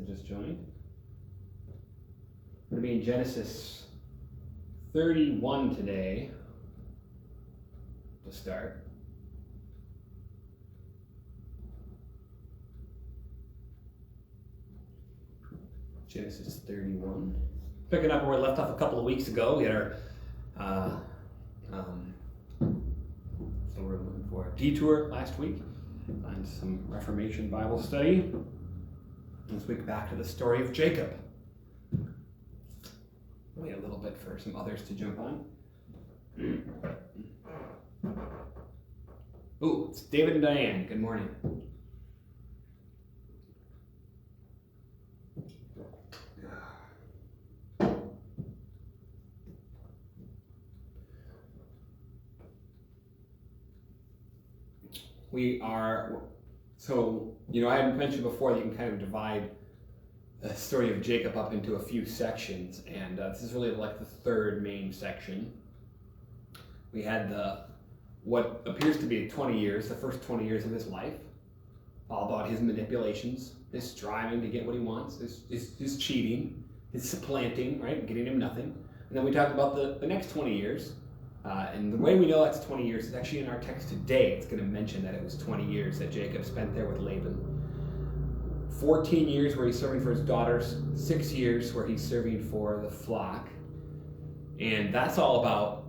that just joined. We're going to be in Genesis 31 today to start. Genesis 31. Picking up where we left off a couple of weeks ago, we had our so we're looking for a detour last week. Find some Reformation Bible study. This week back to the story of Jacob. Wait a little bit for some others to jump on. Ooh, it's David and Diane. Good morning. I had mentioned before that you can kind of divide the story of Jacob up into a few sections, and this is really like the third main section. We had what appears to be 20 years, the first 20 years of his life, all about his manipulations, his striving to get what he wants, his cheating, his supplanting, right, getting him nothing. And then we talked about the next 20 years. And the way we know that's 20 years is actually in our text today. It's going to mention that it was 20 years that Jacob spent there with Laban. 14 years where he's serving for his daughters, 6 years where he's serving for the flock. And that's all about,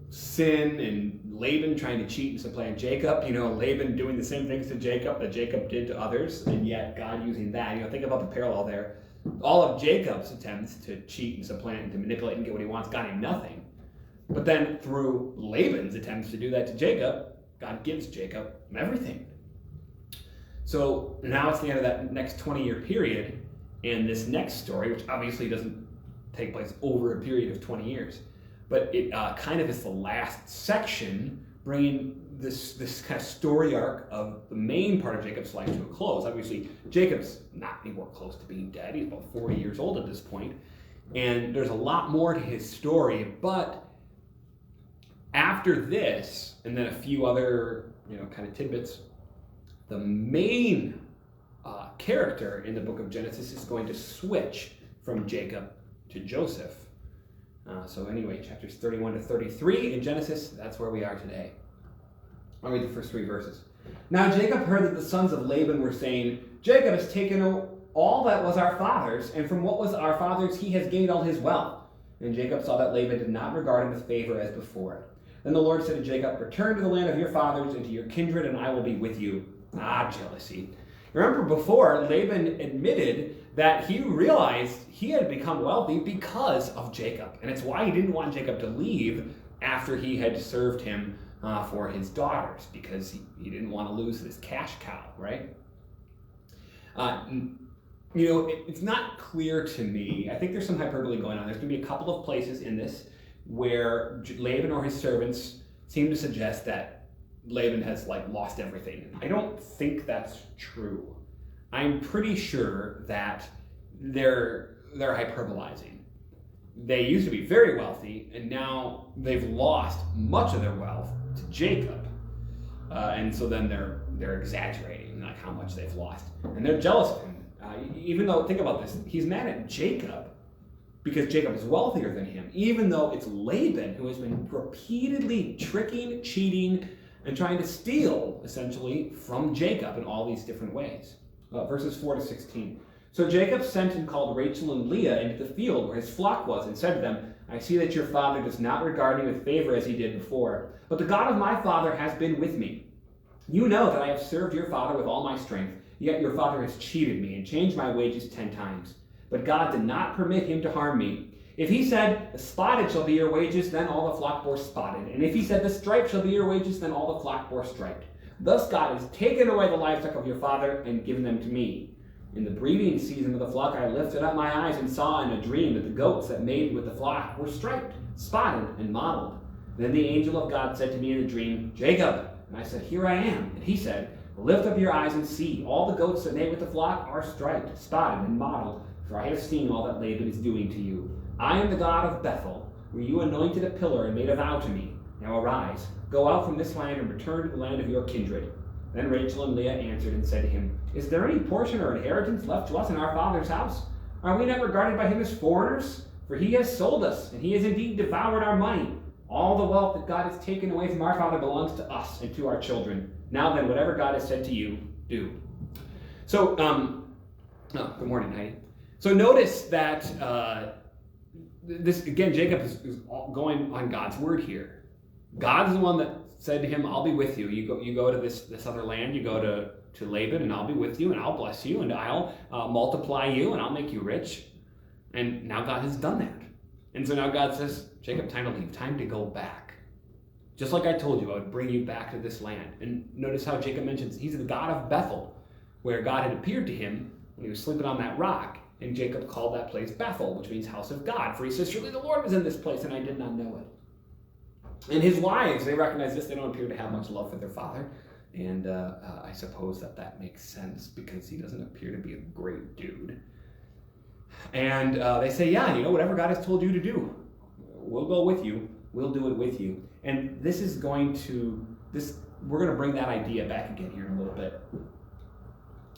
sin and Laban trying to cheat and supplant Jacob. Laban doing the same things to Jacob that Jacob did to others, and yet God using that. Think about the parallel there. All of Jacob's attempts to cheat and supplant and to manipulate and get what he wants got him nothing. But then through Laban's attempts to do that to Jacob, God gives Jacob everything. So now it's the end of that next 20-year period, and this next story, which obviously doesn't take place over a period of 20 years, but it kind of is the last section, bringing this kind of story arc of the main part of Jacob's life to a close. Obviously, Jacob's not anywhere close to being dead. He's about 40 years old at this point, and there's a lot more to his story, but after this, and then a few other, kind of tidbits, the main character in the book of Genesis is going to switch from Jacob to Joseph. So anyway, chapters 31 to 33 in Genesis, that's where we are today. I'll read the first 3 verses. Now Jacob heard that the sons of Laban were saying, Jacob has taken all that was our father's, and from what was our father's he has gained all his wealth. And Jacob saw that Laban did not regard him with favor as before. Then the Lord said to Jacob, return to the land of your fathers and to your kindred, and I will be with you. Jealousy. Remember before, Laban admitted that he realized he had become wealthy because of Jacob. And it's why he didn't want Jacob to leave after he had served him for his daughters, because he didn't want to lose this cash cow, right? It's not clear to me. I think there's some hyperbole going on. There's going to be a couple of places in this where Laban or his servants seem to suggest that Laban has lost everything. I don't think that's true. I'm pretty sure that they're hyperbolizing. They used to be very wealthy, and now they've lost much of their wealth to Jacob, and so then they're exaggerating how much they've lost, and they're jealous of him. Even though, think about this, he's mad at Jacob because Jacob is wealthier than him, even though it's Laban who has been repeatedly tricking, cheating, and trying to steal, essentially, from Jacob in all these different ways. Verses 4 to 16. So Jacob sent and called Rachel and Leah into the field where his flock was, and said to them, I see that your father does not regard me with favor as he did before, but the God of my father has been with me. You know that I have served your father with all my strength, yet your father has cheated me and changed my wages 10 times. But God did not permit him to harm me. If he said, the spotted shall be your wages, then all the flock bore spotted. And if he said, the striped shall be your wages, then all the flock bore striped. Thus God has taken away the livestock of your father and given them to me. In the breeding season of the flock I lifted up my eyes and saw in a dream that the goats that made with the flock were striped, spotted, and mottled. Then the angel of God said to me in a dream, Jacob. And I said, here I am. And he said, lift up your eyes and see. All the goats that made with the flock are striped, spotted, and mottled. For I have seen all that Laban is doing to you. I am the God of Bethel, where you anointed a pillar and made a vow to me. Now arise, go out from this land and return to the land of your kindred. Then Rachel and Leah answered and said to him, "Is there any portion or inheritance left to us in our father's house? Are we not regarded by him as foreigners? For he has sold us, and he has indeed devoured our money. All the wealth that God has taken away from our father belongs to us and to our children. Now then, whatever God has said to you, do." So, good morning, Heidi. So notice that this, again, Jacob is going on God's word here. God's the one that said to him, "I'll be with you. You go to this other land, you go to Laban, and I'll be with you, and I'll bless you, and I'll multiply you, and I'll make you rich." And now God has done that. And so now God says, "Jacob, time to leave, time to go back. Just like I told you, I would bring you back to this land." And notice how Jacob mentions he's the God of Bethel, where God had appeared to him when he was sleeping on that rock. And Jacob called that place Bethel, which means house of God. For he says, "Surely the Lord was in this place, and I did not know it." And his wives, they recognize this. They don't appear to have much love for their father. And I suppose that makes sense because he doesn't appear to be a great dude. And they say, "Yeah, whatever God has told you to do, we'll go with you. We'll do it with you." And we're going to bring that idea back again here in a little bit.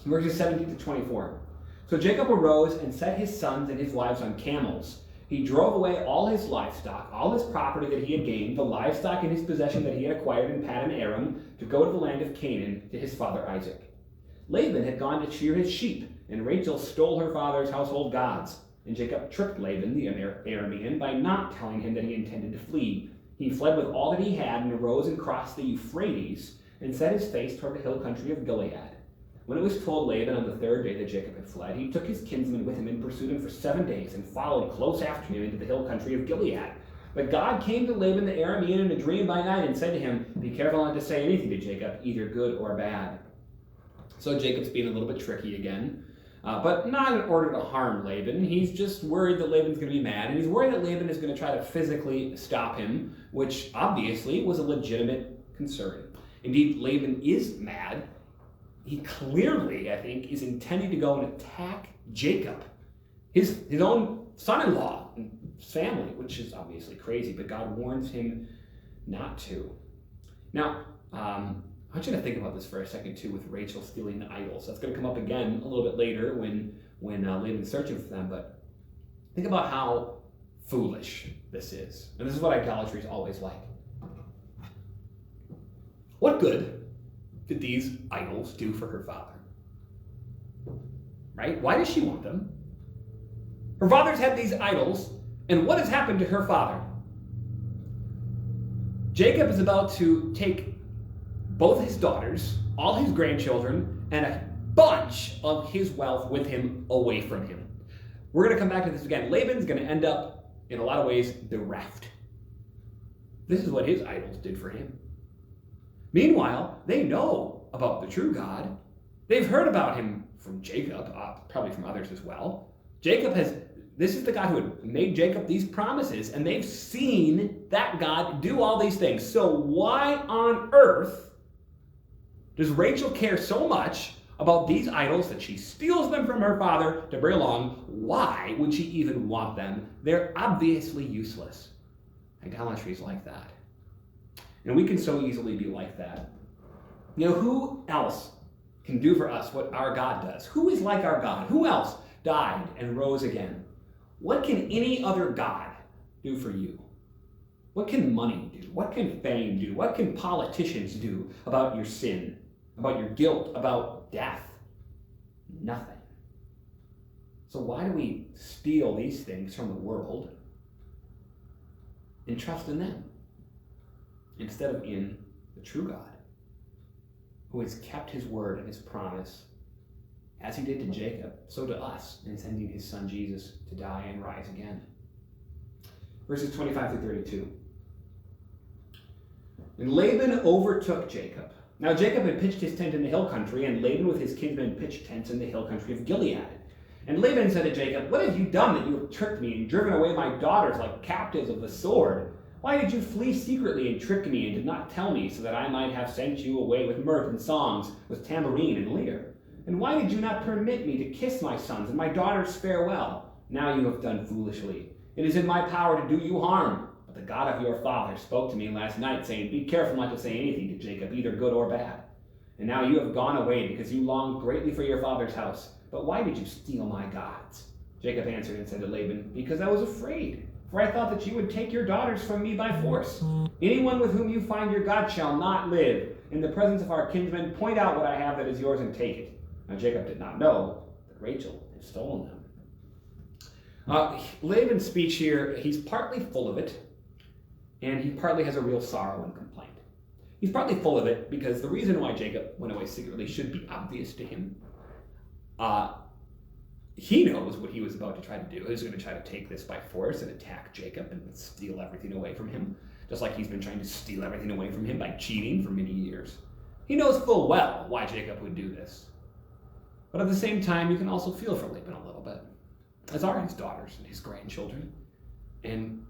Verses 17 to 24. "So Jacob arose and set his sons and his wives on camels. He drove away all his livestock, all his property that he had gained, the livestock in his possession that he had acquired in Paddan Aram, to go to the land of Canaan to his father Isaac. Laban had gone to shear his sheep, and Rachel stole her father's household gods. And Jacob tricked Laban, the Aramean, by not telling him that he intended to flee. He fled with all that he had and arose and crossed the Euphrates and set his face toward the hill country of Gilead. When it was told Laban on the third day that Jacob had fled, he took his kinsmen with him and pursued him for 7 days and followed close after him into the hill country of Gilead. But God came to Laban the Aramean in a dream by night and said to him, 'Be careful not to say anything to Jacob, either good or bad.'" So Jacob's being a little bit tricky again, but not in order to harm Laban. He's just worried that Laban's going to be mad, and he's worried that Laban is going to try to physically stop him, which obviously was a legitimate concern. Indeed, Laban is mad. He clearly, I think, is intending to go and attack Jacob, his own son-in-law and family, which is obviously crazy, but God warns him not to. Now, I want you to think about this for a second, too, with Rachel stealing the idols. That's going to come up again a little bit later when Laban's searching for them, but think about how foolish this is. And this is what idolatry is always like. What good did these idols do for her father? Right? Why does she want them? Her father's had these idols, and what has happened to her father? Jacob is about to take both his daughters, all his grandchildren, and a bunch of his wealth with him away from him. We're going to come back to this again. Laban's going to end up, in a lot of ways, bereft. This is what his idols did for him. Meanwhile, they know about the true God. They've heard about him from Jacob, probably from others as well. This is the God who had made Jacob these promises, and they've seen that God do all these things. So why on earth does Rachel care so much about these idols that she steals them from her father to bring along? Why would she even want them? They're obviously useless. Idolatry is like that. And we can so easily be like that. Who else can do for us what our God does? Who is like our God? Who else died and rose again? What can any other God do for you? What can money do? What can fame do? What can politicians do about your sin, about your guilt, about death? Nothing. So why do we steal these things from the world and trust in them instead of in the true God, who has kept his word and his promise, as he did to Jacob, so to us, in sending his son Jesus to die and rise again? Verses 25 through 32. And Laban overtook Jacob. Now Jacob had pitched his tent in the hill country, and Laban with his kinsmen pitched tents in the hill country of Gilead. And Laban said to Jacob, "What have you done that you have tricked me and driven away my daughters like captives of the sword? Why did you flee secretly and trick me and did not tell me, so that I might have sent you away with mirth and songs, with tambourine and lyre? And why did you not permit me to kiss my sons and my daughters farewell? Now you have done foolishly. It is in my power to do you harm. But the God of your father spoke to me last night, saying, 'Be careful not to say anything to Jacob, either good or bad.' And now you have gone away because you longed greatly for your father's house. But why did you steal my gods? Jacob answered and said to Laban, because I was afraid, for I thought that you would take your daughters from me by force. Anyone with whom you find your God shall not live. In the presence of our kinsmen, point out what I have that is yours and take it. Now Jacob did not know that Rachel had stolen them. Laban's speech here, he's partly full of it, and he partly has a real sorrow and complaint. He's partly full of it because the reason why Jacob went away secretly should be obvious to him. He knows what he was about to try to do. He was going to try to take this by force and attack Jacob and steal everything away from him, just like he's been trying to steal everything away from him by cheating for many years. He knows full well why Jacob would do this. But at the same time, you can also feel for Laban a little bit, as are his daughters and his grandchildren. And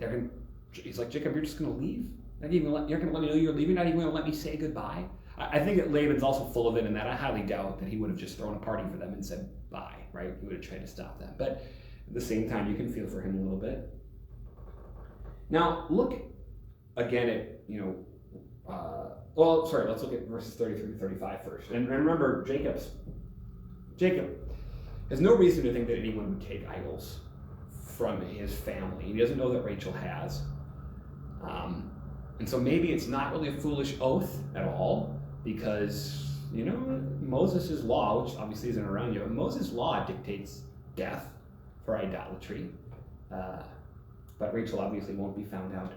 he's like, Jacob, you're just going to leave? You're going to let me know you're leaving? Not even going to let me say goodbye? I think that Laban's also full of it in that I highly doubt that he would have just thrown a party for them and said bye, right? He would have tried to stop them. But at the same time, you can feel for him a little bit. Now, look again at, let's look at verses 33 to 35 first. And remember, Jacob has no reason to think that anyone would take idols from his family. He doesn't know that Rachel has. And so maybe it's not really a foolish oath at all, because, Moses' law, which obviously isn't around yet, but Moses' law dictates death for idolatry. But Rachel obviously won't be found out.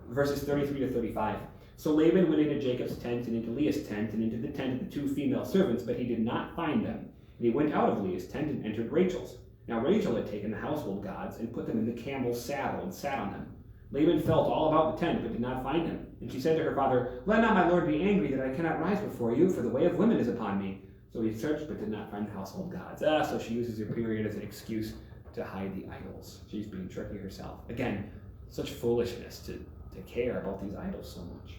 Verses 33 to 35. So Laban went into Jacob's tent and into Leah's tent and into the tent of the two female servants, but he did not find them. And he went out of Leah's tent and entered Rachel's. Now Rachel had taken the household gods and put them in the camel's saddle and sat on them. Laban felt all about the tent, but did not find him. And she said to her father, let not my lord be angry that I cannot rise before you, for the way of women is upon me. So he searched, but did not find the household gods. So she uses her period as an excuse to hide the idols. She's being tricky herself. Again, such foolishness to care about these idols so much.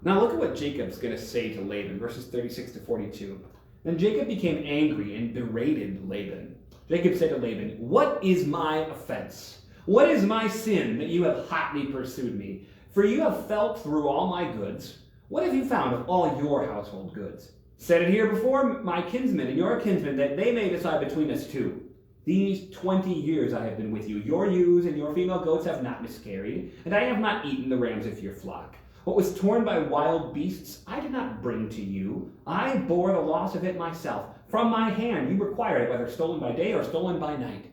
Now look at what Jacob's going to say to Laban, verses 36 to 42. Then Jacob became angry and berated Laban. Jacob said to Laban, what is my offense? What is my sin that you have hotly pursued me? For you have felt through all my goods. What have you found of all your household goods? Set it here before my kinsmen and your kinsmen, that they may decide between us two. These 20 years I have been with you. Your ewes and your female goats have not miscarried, and I have not eaten the rams of your flock. What was torn by wild beasts, I did not bring to you. I bore the loss of it myself. From my hand you required it, whether stolen by day or stolen by night.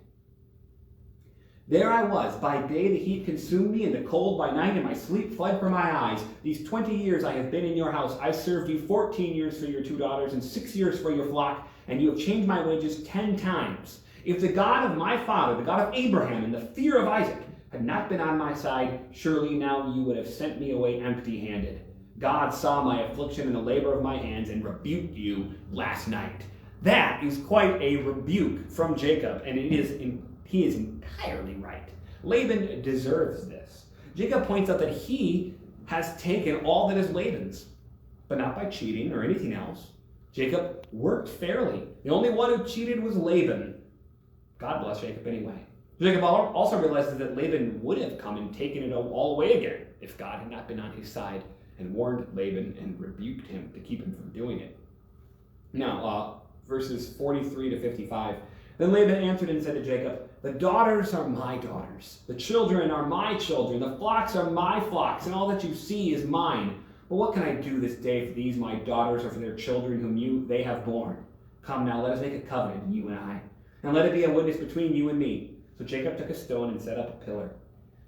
There I was. By day the heat consumed me, and the cold by night, and my sleep fled from my eyes. These 20 years I have been in your house. I served you 14 years for your 2 daughters, and 6 years for your flock, and you have changed my wages 10 times. If the God of my father, the God of Abraham, and the fear of Isaac had not been on my side, surely now you would have sent me away empty-handed. God saw my affliction and the labor of my hands, and rebuked you last night. That is quite a rebuke from Jacob, and he is entirely right. Laban deserves this. Jacob points out that he has taken all that is Laban's, but not by cheating or anything else. Jacob worked fairly. The only one who cheated was Laban. God bless Jacob anyway. Jacob also realizes that Laban would have come and taken it all away again if God had not been on his side and warned Laban and rebuked him to keep him from doing it. Now, verses 43 to 55. Then Laban answered and said to Jacob, the daughters are my daughters, the children are my children, the flocks are my flocks, and all that you see is mine. But what can I do this day for these my daughters or for their children whom they have borne? Come now, let us make a covenant, you and I, and let it be a witness between you and me. So Jacob took a stone and set up a pillar.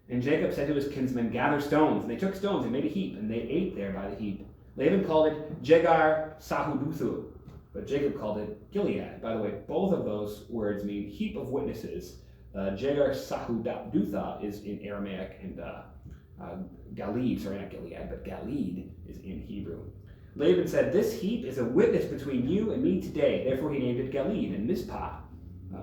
And Jacob said to his kinsmen, gather stones. And they took stones and made a heap, and they ate there by the heap. Laban called it Jegar Sahaduthu, but Jacob called it Gilead. By the way, both of those words mean heap of witnesses. Jegar Sahadutha is in Aramaic, and Galid, sorry, not Gilead, but Galid is in Hebrew. Laban said, this heap is a witness between you and me today. Therefore he named it Galid and Mizpah.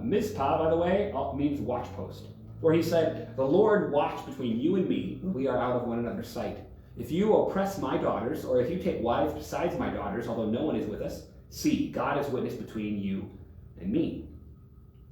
Mizpah, by the way, means watchpost. For he said, the Lord watch between you and me when we are out of one another's sight. If you oppress my daughters, or if you take wives besides my daughters, although no one is with us, see, God is witness between you and me.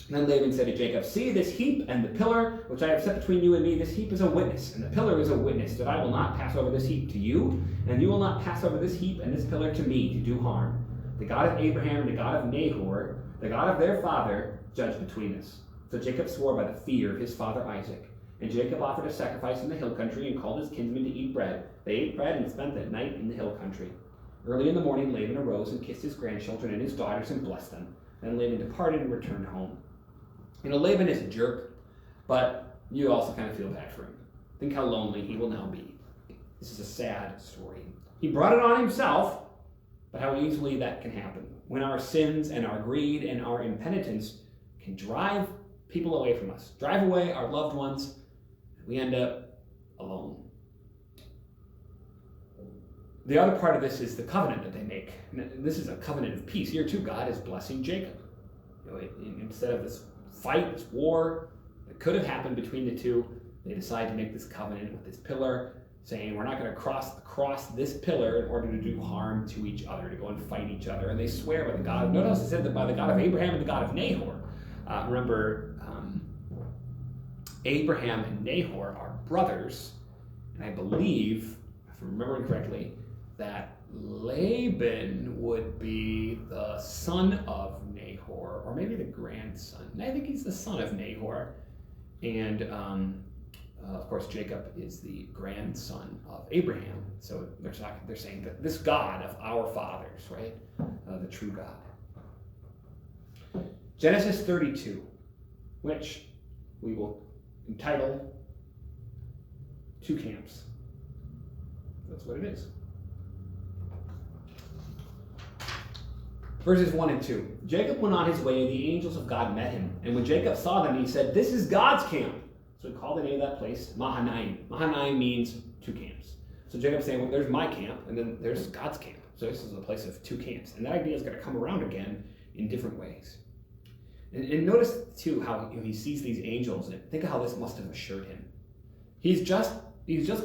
Then Laban said to Jacob, see this heap and the pillar which I have set between you and me. This heap is a witness, and the pillar is a witness, that I will not pass over this heap to you, and you will not pass over this heap and this pillar to me to do harm. The God of Abraham and the God of Nahor, the God of their father, judge between us. So Jacob swore by the fear of his father Isaac. And Jacob offered a sacrifice in the hill country and called his kinsmen to eat bread. They ate bread and spent that night in the hill country. Early in the morning Laban arose and kissed his grandchildren and his daughters and blessed them. Then Laban departed and returned home. Laban is a jerk, but you also kind of feel bad for him. Think how lonely he will now be. This is a sad story. He brought it on himself, but how easily that can happen. When our sins and our greed and our impenitence can drive people away from us, drive away our loved ones, we end up alone. The other part of this is the covenant that they make. This is a covenant of peace. Here too, God is blessing Jacob. Instead of this fight, this war that could have happened between the two, they decide to make this covenant with this pillar, saying we're not going to cross this pillar in order to do harm to each other, to go and fight each other. And they swear by the God. Notice it said that by the God of Abraham and the God of Nahor. Remember, Abraham and Nahor are brothers, and I believe, if I'm remembering correctly, that Laban would be the son of Nahor, or maybe the grandson. I think he's the son of Nahor. And of course, Jacob is the grandson of Abraham. So they're saying that this God of our fathers, right? The true God. Genesis 32, which we will entitle Two Camps. That's what it is. Verses 1 and 2. Jacob went on his way, and the angels of God met him. And when Jacob saw them, he said, this is God's camp. So he called the name of that place Mahanaim. Mahanaim means two camps. So Jacob's saying, well, there's my camp, and then there's God's camp. So this is a place of two camps. And that idea is going to come around again in different ways. And notice, too, how he sees these angels, and think of how this must have assured him. He's just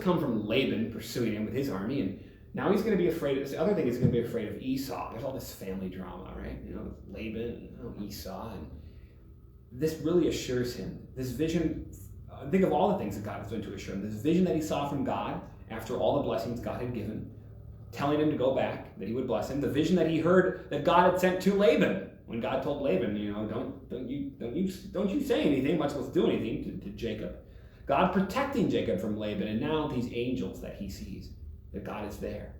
come from Laban pursuing him with his army, and now he's going to be afraid. The other thing, he's going to be afraid of Esau. There's all this family drama, right? Laban and Esau. And this really assures him. This vision, think of all the things that God is going to assure him. This vision that he saw from God after all the blessings God had given, telling him to go back, that he would bless him. The vision that he heard that God had sent to Laban, when God told Laban, don't you say anything, much less do anything to Jacob. God protecting Jacob from Laban, and now these angels that he sees, that God is there.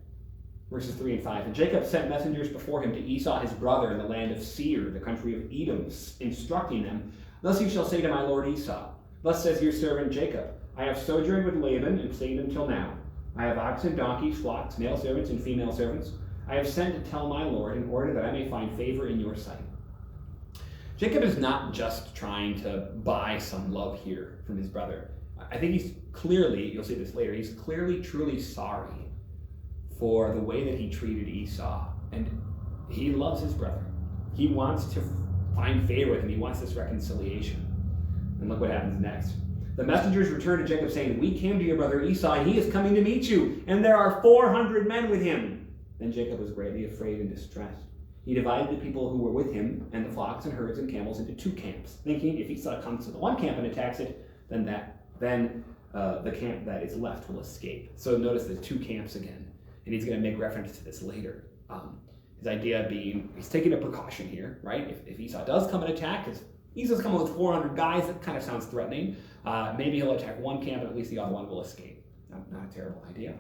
Verses 3 and 5. And Jacob sent messengers before him to Esau his brother in the land of Seir, the country of Edom, instructing them, thus you shall say to my lord Esau, thus says your servant Jacob, I have sojourned with Laban and stayed until now. I have oxen, donkeys, flocks, male servants, and female servants. I have sent to tell my lord in order that I may find favor in your sight. Jacob is not just trying to buy some love here from his brother. I think he's clearly, you'll see this later, he's clearly, truly sorry for the way that he treated Esau. And he loves his brother. He wants to find favor with him. He wants this reconciliation. And look what happens next. The messengers returned to Jacob saying, we came to your brother Esau, and he is coming to meet you, and there are 400 men with him. Then Jacob was greatly afraid and distressed. He divided the people who were with him and the flocks and herds and camels into two camps, thinking if Esau comes to the one camp and attacks it, then the camp that is left will escape. So notice the two camps again, and he's going to make reference to this later. His idea being, he's taking a precaution here, right? If Esau does come and attack, because Esau's coming with 400 guys, that kind of sounds threatening. Maybe he'll attack one camp, and at least the other one will escape. Not a terrible idea.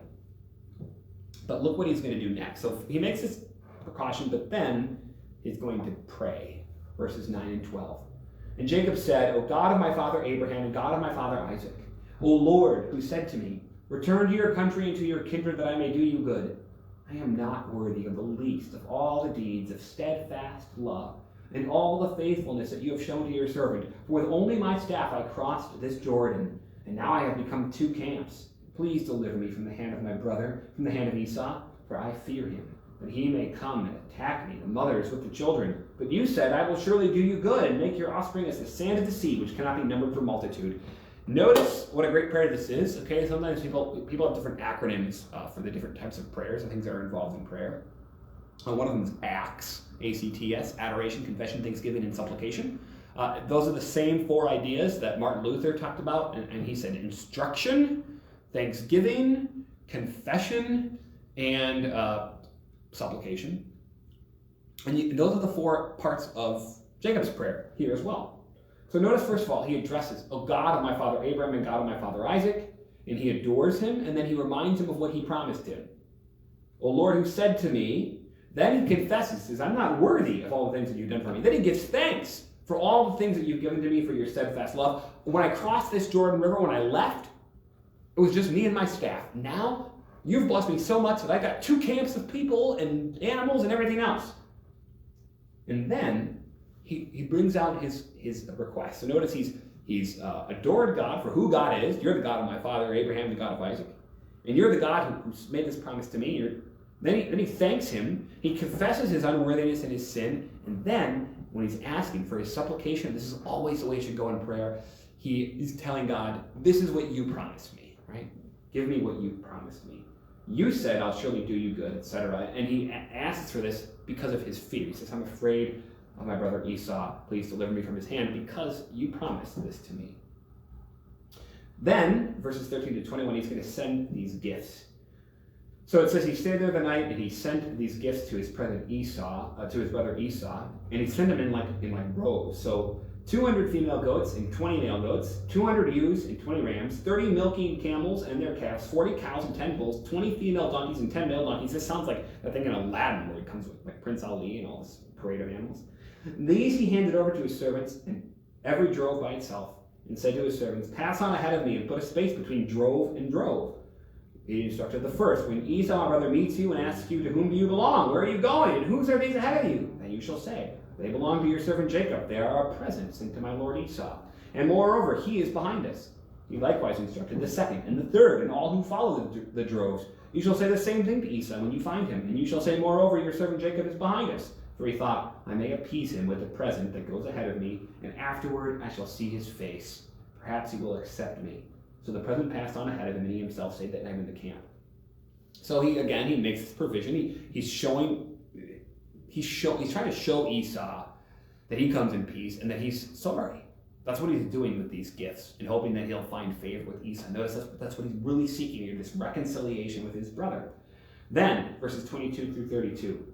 But look what he's going to do next. So he makes this precaution, but then he's going to pray. Verses 9 and 12. And Jacob said, O God of my father Abraham and God of my father Isaac, O Lord, who said to me, return to your country and to your kindred that I may do you good. I am not worthy of the least of all the deeds of steadfast love and all the faithfulness that you have shown to your servant. For with only my staff I crossed this Jordan, and now I have become two camps. Please deliver me from the hand of my brother, from the hand of Esau, for I fear him, that he may come and attack me, the mothers with the children. But you said, I will surely do you good, and make your offspring as the sand of the sea, which cannot be numbered for multitude. Notice what a great prayer this is. Okay, sometimes people have different acronyms for the different types of prayers and things that are involved in prayer. One of them is ACTS, A-C-T-S, adoration, confession, thanksgiving, and supplication. Those are the same 4 ideas that Martin Luther talked about, and he said instruction, thanksgiving, confession, and supplication. And those are the 4 parts of Jacob's prayer here as well. So notice, first of all, he addresses, "O God of my father Abraham and God of my father Isaac," and he adores him, and then he reminds him of what he promised him. "O Lord, who said to me," then he confesses, says, "I'm not worthy of all the things that you've done for me." Then he gives thanks for all the things that you've given to me, for your steadfast love. When I crossed this Jordan River, when I left, it was just me and my staff. Now, you've blessed me so much that I got 2 camps of people and animals and everything else. And then he brings out his request. So notice he's adored God for who God is. "You're the God of my father Abraham, the God of Isaac. And you're the God who's made this promise to me." Then he thanks him. He confesses his unworthiness and his sin. And then, when he's asking for his supplication, this is always the way it should go in prayer. He's telling God, "This is what you promised me, right? Give me what you promised me. You said I'll surely do you good," etc. And he asks for this because of his fear. He says, "I'm afraid of my brother Esau. Please deliver me from his hand because you promised this to me." Then, verses 13 to 21, he's going to send these gifts. So it says he stayed there the night, and he sent these gifts to his brother Esau, and he sent them in like rows. So 200 female goats and 20 male goats, 200 ewes and 20 rams, 30 milking camels and their calves, 40 cows and 10 bulls, 20 female donkeys and 10 male donkeys. This sounds like that thing in Aladdin where he comes with like Prince Ali and all this parade of animals. These he handed over to his servants, and every drove by itself, and said to his servants, "Pass on ahead of me and put a space between drove and drove." He instructed the first, "When Esau, my brother, meets you and asks you, 'To whom do you belong? Where are you going? And whose are these ahead of you?' Then you shall say, 'They belong to your servant Jacob. They are a present sent to my lord Esau. And moreover, he is behind us.' He likewise instructed the second and the third, and all who follow the droves. You shall say the same thing to Esau when you find him. And you shall say, 'Moreover, your servant Jacob is behind us.' For he thought, 'I may appease him with the present that goes ahead of me, and afterward I shall see his face. Perhaps he will accept me.' So the present passed on ahead of him, and he himself stayed that night in the camp." So he makes this provision. He's trying to show Esau that he comes in peace and that he's sorry. That's what he's doing with these gifts, and hoping that he'll find favor with Esau. Notice that's what he's really seeking here, this reconciliation with his brother. Then, verses 22 through 32.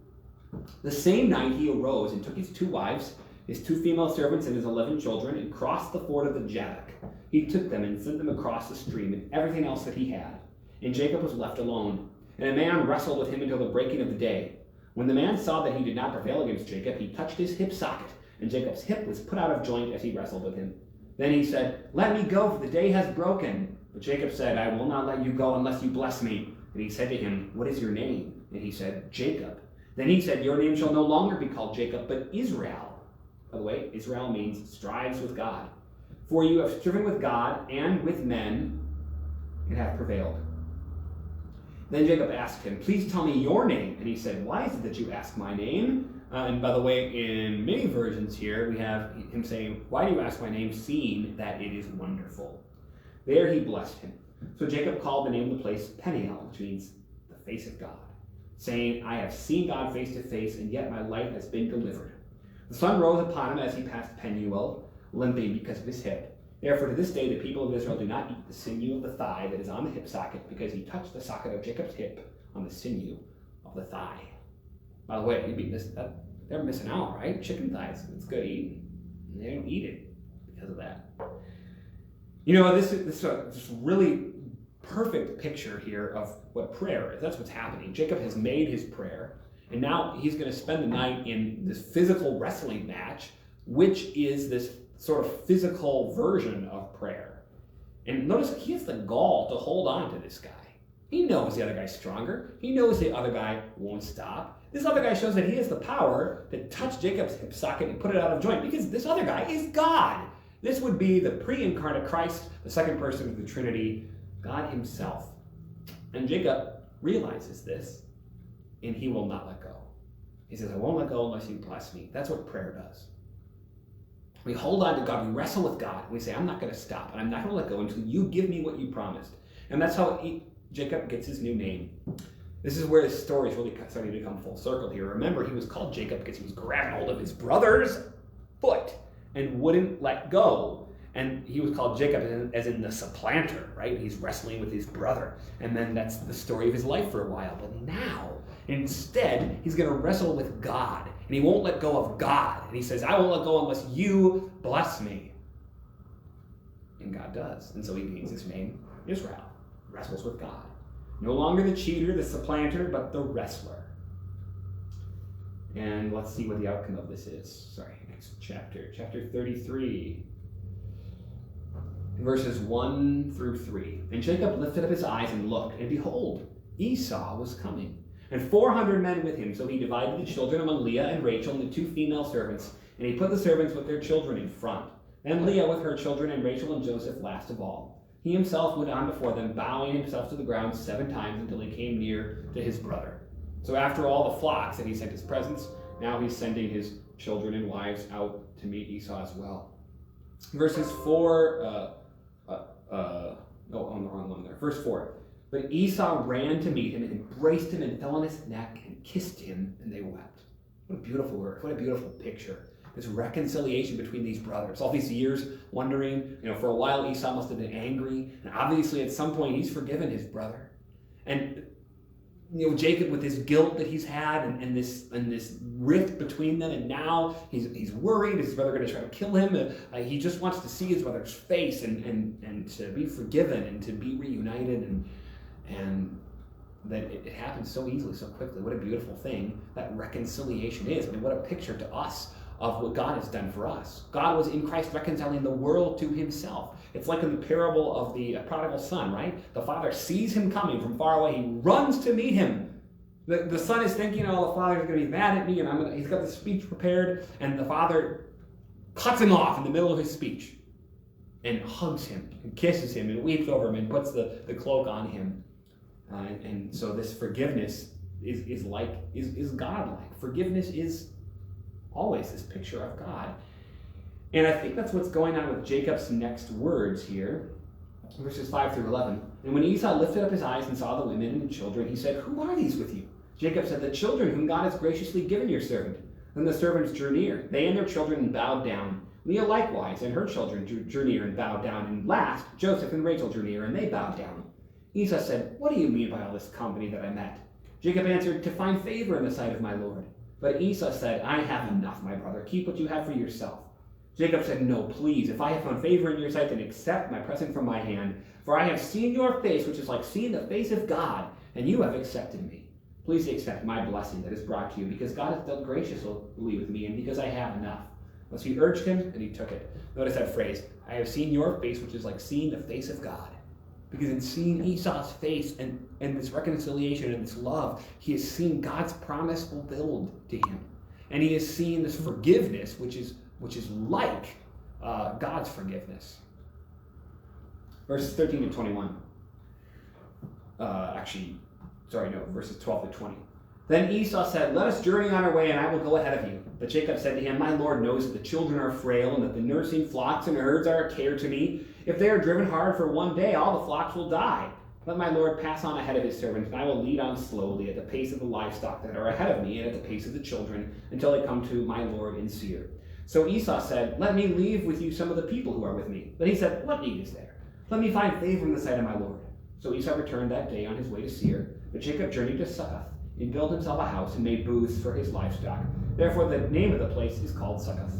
"The same night he arose and took his 2 wives, his 2 female servants, and his 11 children, and crossed the ford of the Jabbok. He took them and sent them across the stream, and everything else that he had. And Jacob was left alone. And a man wrestled with him until the breaking of the day. When the man saw that he did not prevail against Jacob, he touched his hip socket, and Jacob's hip was put out of joint as he wrestled with him. Then he said, 'Let me go, for the day has broken.' But Jacob said, 'I will not let you go unless you bless me.' And he said to him, 'What is your name?' And he said, 'Jacob.' Then he said, 'Your name shall no longer be called Jacob, but Israel.' By the way, Israel means strives with God. 'For you have striven with God and with men, and have prevailed.' Then Jacob asked him, 'Please tell me your name.' And he said, 'Why is it that you ask my name?' And by the way, in many versions here, we have him saying, 'Why do you ask my name, seeing that it is wonderful?' There he blessed him. So Jacob called the name of the place Peniel, which means the face of God, saying, 'I have seen God face to face, and yet my life has been delivered.' The sun rose upon him as he passed Peniel, limping because of his hip. Therefore, to this day, the people of Israel do not eat the sinew of the thigh that is on the hip socket, because he touched the socket of Jacob's hip on the sinew of the thigh." By the way, they're missing out, right? Chicken thighs, it's good eating. And they don't eat it because of that. This is really perfect picture here of what prayer is. That's what's happening. Jacob has made his prayer, and now he's going to spend the night in this physical wrestling match, which is this sort of physical version of prayer. And notice he has the gall to hold on to this guy. He knows the other guy's stronger. He knows the other guy won't stop. This other guy shows that he has the power to touch Jacob's hip socket and put it out of joint, because this other guy is God. This would be the pre-incarnate Christ, the second person of the Trinity, God himself. And Jacob realizes this, and he will not let go. He says, "I won't let go unless you bless me." That's what prayer does. We hold on to God, we wrestle with God, and we say, "I'm not going to stop, and I'm not going to let go until you give me what you promised." And that's how Jacob gets his new name. This is where his story is really starting to come full circle here. Remember, he was called Jacob because he was grabbing hold of his brother's foot. and wouldn't let go. And he was called Jacob as in the supplanter, right? He's wrestling with his brother. And then that's the story of his life for a while. But now, instead, he's going to wrestle with God. And he won't let go of God. And he says, I won't let go unless you bless me. And God does. And so he gains his name, Israel. Wrestles with God. No longer the cheater, the supplanter, but the wrestler. And let's see what the outcome of this is. Sorry, next chapter. Chapter 33. Verses 1 through 3. And Jacob lifted up his eyes and looked, and behold, Esau was coming, and 400 men with him. So he divided the children among Leah and Rachel and the 2 female servants, and he put the servants with their children in front, and Leah with her children, and Rachel and Joseph last of all. He himself went on before them, bowing himself to the ground 7 times until he came near to his brother. So after all the flocks that he sent his presents, now he's sending his children and wives out to meet Esau as well. Verses 4, on the wrong one there. Verse 4. But Esau ran to meet him and embraced him and fell on his neck and kissed him, and they wept. What a beautiful word. What a beautiful picture. This reconciliation between these brothers. All these years wondering, for a while Esau must have been angry, and obviously at some point he's forgiven his brother. And Jacob, with this guilt that he's had and this rift between them, and now he's worried. Is his brother going to try to kill him? He just wants to see his brother's face and to be forgiven and to be reunited, and that it happens so easily, so quickly. What a beautiful thing that reconciliation is. I mean, what a picture to us of what God has done for us. God was in Christ reconciling the world to himself. It's like in the parable of the prodigal son, right? The father sees him coming from far away. He runs to meet him. The son is thinking, the father's going to be mad at me, and he's got the speech prepared, and the father cuts him off in the middle of his speech and hugs him and kisses him and weeps over him and puts the cloak on him. And so this forgiveness is God-like. Forgiveness is always this picture of God. And I think that's what's going on with Jacob's next words here, verses 5 through 11. And when Esau lifted up his eyes and saw the women and children, he said, Who are these with you? Jacob said, The children whom God has graciously given your servant. Then the servants drew near, they and their children bowed down. Leah likewise and her children drew near and bowed down. And last, Joseph and Rachel drew near, and they bowed down. Esau said, What do you mean by all this company that I met? Jacob answered, To find favor in the sight of my Lord. But Esau said, I have enough, my brother. Keep what you have for yourself. Jacob said, No, please. If I have found favor in your sight, then accept my present from my hand. For I have seen your face, which is like seeing the face of God, and you have accepted me. Please accept my blessing that is brought to you, because God has dealt graciously with me, and because I have enough. Thus he urged him, and he took it. Notice that phrase, I have seen your face, which is like seeing the face of God. Because in seeing Esau's face and this reconciliation and this love, he has seen God's promise fulfilled to him. And he has seen this forgiveness, which is like God's forgiveness. Verses 13 to 21. Verses 12 to 20. Then Esau said, Let us journey on our way, and I will go ahead of you. But Jacob said to him, My Lord knows that the children are frail, and that the nursing flocks and herds are a care to me. If they are driven hard for one day, all the flocks will die. Let my Lord pass on ahead of his servants, and I will lead on slowly at the pace of the livestock that are ahead of me, and at the pace of the children, until they come to my Lord in Seir. So Esau said, Let me leave with you some of the people who are with me. But he said, What need is there? Let me find favor in the sight of my Lord. So Esau returned that day on his way to Seir, but Jacob journeyed to Succoth, and built himself a house and made booths for his livestock. Therefore the name of the place is called Succoth.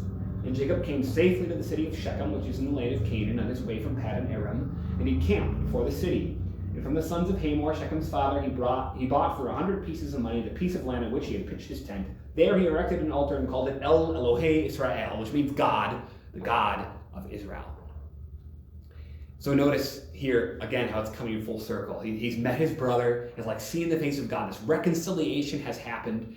And Jacob came safely to the city of Shechem, which is in the land of Canaan, on his way from Paddan Aram, and he camped before the city. And from the sons of Hamor, Shechem's father, he bought for 100 pieces of money the piece of land on which he had pitched his tent. There he erected an altar and called it El Elohe Israel, which means God, the God of Israel. So notice here, again, how it's coming full circle. He's met his brother. It's like seeing the face of God. This reconciliation has happened.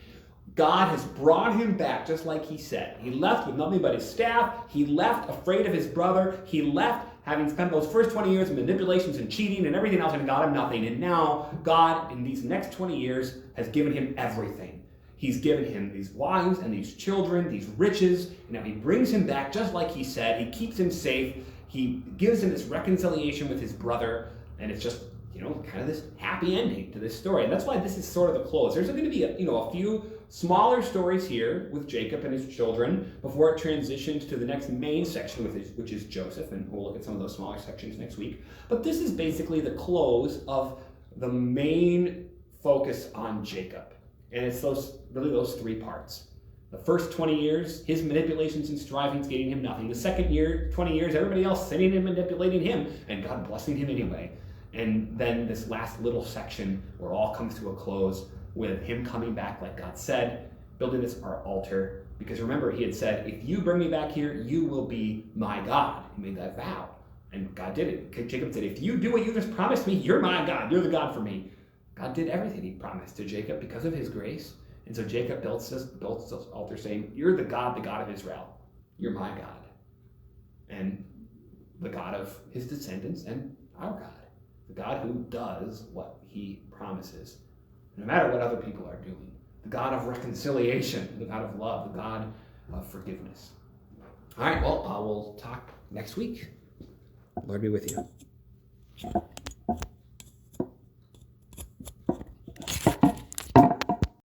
God has brought him back, just like he said. He left with nothing but his staff. He left afraid of his brother. He left having spent those first 20 years of manipulations and cheating and everything else, and got him nothing. And now God, in these next 20 years, has given him everything. He's given him these wives and these children, these riches. And now he brings him back, just like he said. He keeps him safe. He gives him this reconciliation with his brother, and it's just, kind of this happy ending to this story. And that's why this is sort of the close. There's going to be a few smaller stories here with Jacob and his children before it transitions to the next main section, which is Joseph, and we'll look at some of those smaller sections next week. But this is basically the close of the main focus on Jacob. And it's those 3 parts. The first 20 years, his manipulations and strivings getting him nothing. The second year, 20 years, everybody else sinning and manipulating him, and God blessing him anyway. And then this last little section where it all comes to a close with him coming back like God said, building this our altar. Because remember, he had said, if you bring me back here, you will be my God. He made that vow. And God did it. Jacob said, if you do what you just promised me, you're my God. You're the God for me. God did everything he promised to Jacob because of his grace. And so Jacob built this altar saying, you're the God of Israel. You're my God. And the God of his descendants and our God. The God who does what he promises, no matter what other people are doing. The God of reconciliation, the God of love, the God of forgiveness. All right, well, we'll talk next week. Lord be with you.